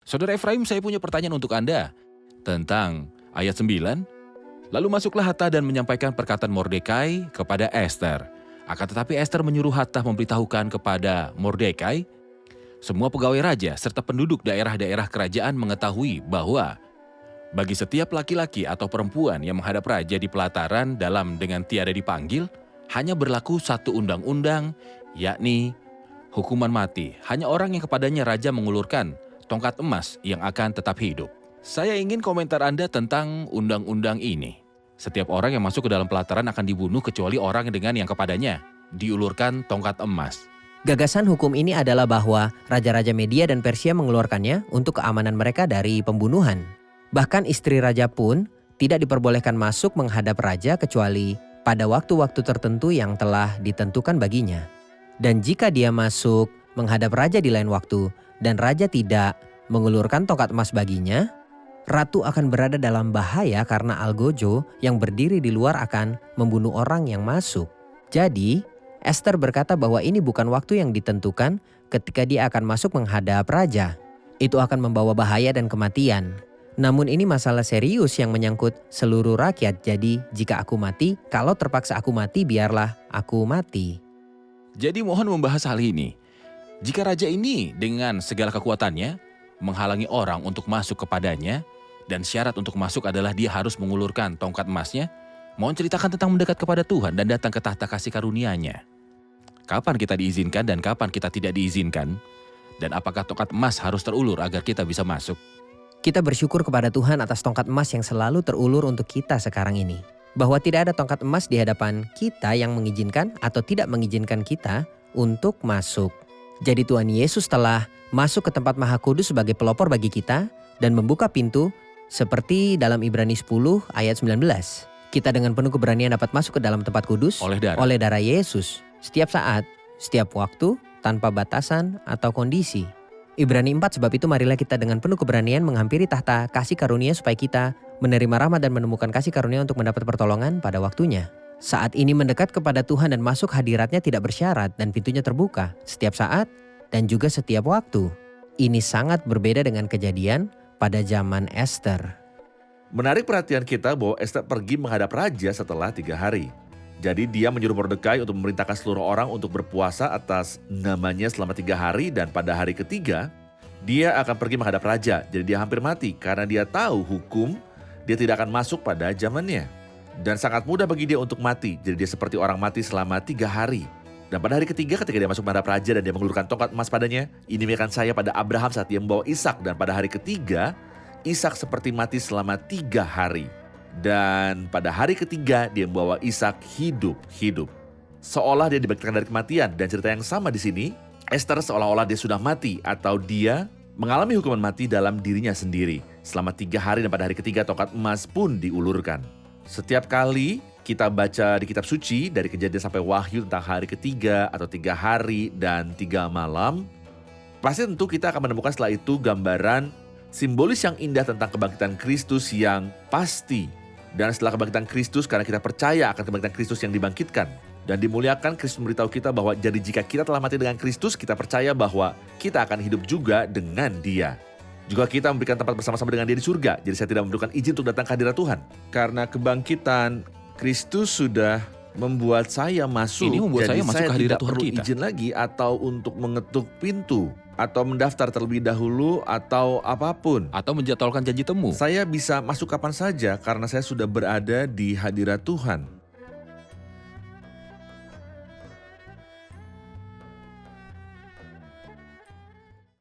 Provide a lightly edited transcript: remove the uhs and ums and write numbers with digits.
Saudara Efraim, saya punya pertanyaan untuk Anda tentang ayat 9. Lalu masuklah Hatta dan menyampaikan perkataan Mordekai kepada Ester. Akan tetapi Ester menyuruh Hatta memberitahukan kepada Mordekai, semua pegawai raja serta penduduk daerah-daerah kerajaan mengetahui bahwa bagi setiap laki-laki atau perempuan yang menghadap raja di pelataran dalam dengan tiada dipanggil, hanya berlaku satu undang-undang, yakni hukuman mati. Hanya orang yang kepadanya raja mengulurkan tongkat emas yang akan tetap hidup. Saya ingin komentar Anda tentang undang-undang ini. Setiap orang yang masuk ke dalam pelataran akan dibunuh kecuali orang dengan yang kepadanya diulurkan tongkat emas. Gagasan hukum ini adalah bahwa raja-raja Media dan Persia mengeluarkannya untuk keamanan mereka dari pembunuhan. Bahkan istri raja pun tidak diperbolehkan masuk menghadap raja kecuali pada waktu-waktu tertentu yang telah ditentukan baginya. Dan jika dia masuk menghadap raja di lain waktu dan raja tidak mengulurkan tongkat emas baginya, ratu akan berada dalam bahaya karena algojo yang berdiri di luar akan membunuh orang yang masuk. Jadi, Ester berkata bahwa ini bukan waktu yang ditentukan ketika dia akan masuk menghadap raja. Itu akan membawa bahaya dan kematian. Namun ini masalah serius yang menyangkut seluruh rakyat. Jadi, jika aku mati, kalau terpaksa aku mati, biarlah aku mati. Jadi mohon membahas hal ini. Jika raja ini dengan segala kekuatannya menghalangi orang untuk masuk kepadanya, dan syarat untuk masuk adalah dia harus mengulurkan tongkat emasnya, mohon ceritakan tentang mendekat kepada Tuhan dan datang ke tahta kasih karunia-Nya. Kapan kita diizinkan dan kapan kita tidak diizinkan? Dan apakah tongkat emas harus terulur agar kita bisa masuk? Kita bersyukur kepada Tuhan atas tongkat emas yang selalu terulur untuk kita sekarang ini. Bahwa tidak ada tongkat emas di hadapan kita yang mengizinkan atau tidak mengizinkan kita untuk masuk. Jadi Tuhan Yesus telah masuk ke tempat Maha Kudus sebagai pelopor bagi kita dan membuka pintu seperti dalam Ibrani 10 ayat 19. Kita dengan penuh keberanian dapat masuk ke dalam tempat kudus oleh darah Yesus. Setiap saat, setiap waktu, tanpa batasan atau kondisi. Ibrani 4, sebab itu marilah kita dengan penuh keberanian menghampiri tahta kasih karunia supaya kita menerima rahmat dan menemukan kasih karunia untuk mendapat pertolongan pada waktunya. Saat ini mendekat kepada Tuhan dan masuk hadiratnya tidak bersyarat dan pintunya terbuka setiap saat dan juga setiap waktu. Ini sangat berbeda dengan kejadian pada zaman Ester. Menarik perhatian kita bahwa Ester pergi menghadap raja setelah 3 hari. Jadi dia menyuruh Mordekai untuk memerintahkan seluruh orang untuk berpuasa atas namanya selama 3 hari, dan pada hari ketiga dia akan pergi menghadap raja. Jadi dia hampir mati karena dia tahu hukum dia tidak akan masuk pada zamannya. Dan sangat mudah bagi dia untuk mati. Jadi dia seperti orang mati selama 3 hari. Dan pada hari ketiga ketika dia masuk menghadap raja dan dia mengulurkan tongkat emas padanya, ini mengingatkan saya pada Abraham saat dia membawa Ishak. Dan pada hari ketiga, Ishak seperti mati selama 3 hari. Dan pada hari ketiga dia membawa Ishak hidup. Seolah dia dibangkitkan dari kematian. Dan cerita yang sama di sini, Ester seolah-olah dia sudah mati atau dia mengalami hukuman mati dalam dirinya sendiri. Selama 3 hari dan pada hari ketiga tongkat emas pun diulurkan. Setiap kali kita baca di kitab suci dari Kejadian sampai Wahyu tentang hari ketiga atau 3 hari dan 3 malam, pasti tentu kita akan menemukan setelah itu gambaran simbolis yang indah tentang kebangkitan Kristus yang pasti. Dan setelah kebangkitan Kristus, karena kita percaya akan kebangkitan Kristus yang dibangkitkan dan dimuliakan, Kristus memberitahu kita bahwa jadi jika kita telah mati dengan Kristus, kita percaya bahwa kita akan hidup juga dengan Dia. Juga kita memberikan tempat bersama-sama dengan Dia di surga. Jadi saya tidak memerlukan izin untuk datang ke hadirat Tuhan. Karena kebangkitan Kristus sudah membuat saya masuk. Ini membuat saya masuk ke hadirat Tuhan kita. Jadi saya tidak perlu izin lagi atau untuk mengetuk pintu atau mendaftar terlebih dahulu atau apapun. Atau menjadwalkan janji temu. Saya bisa masuk kapan saja karena saya sudah berada di hadirat Tuhan.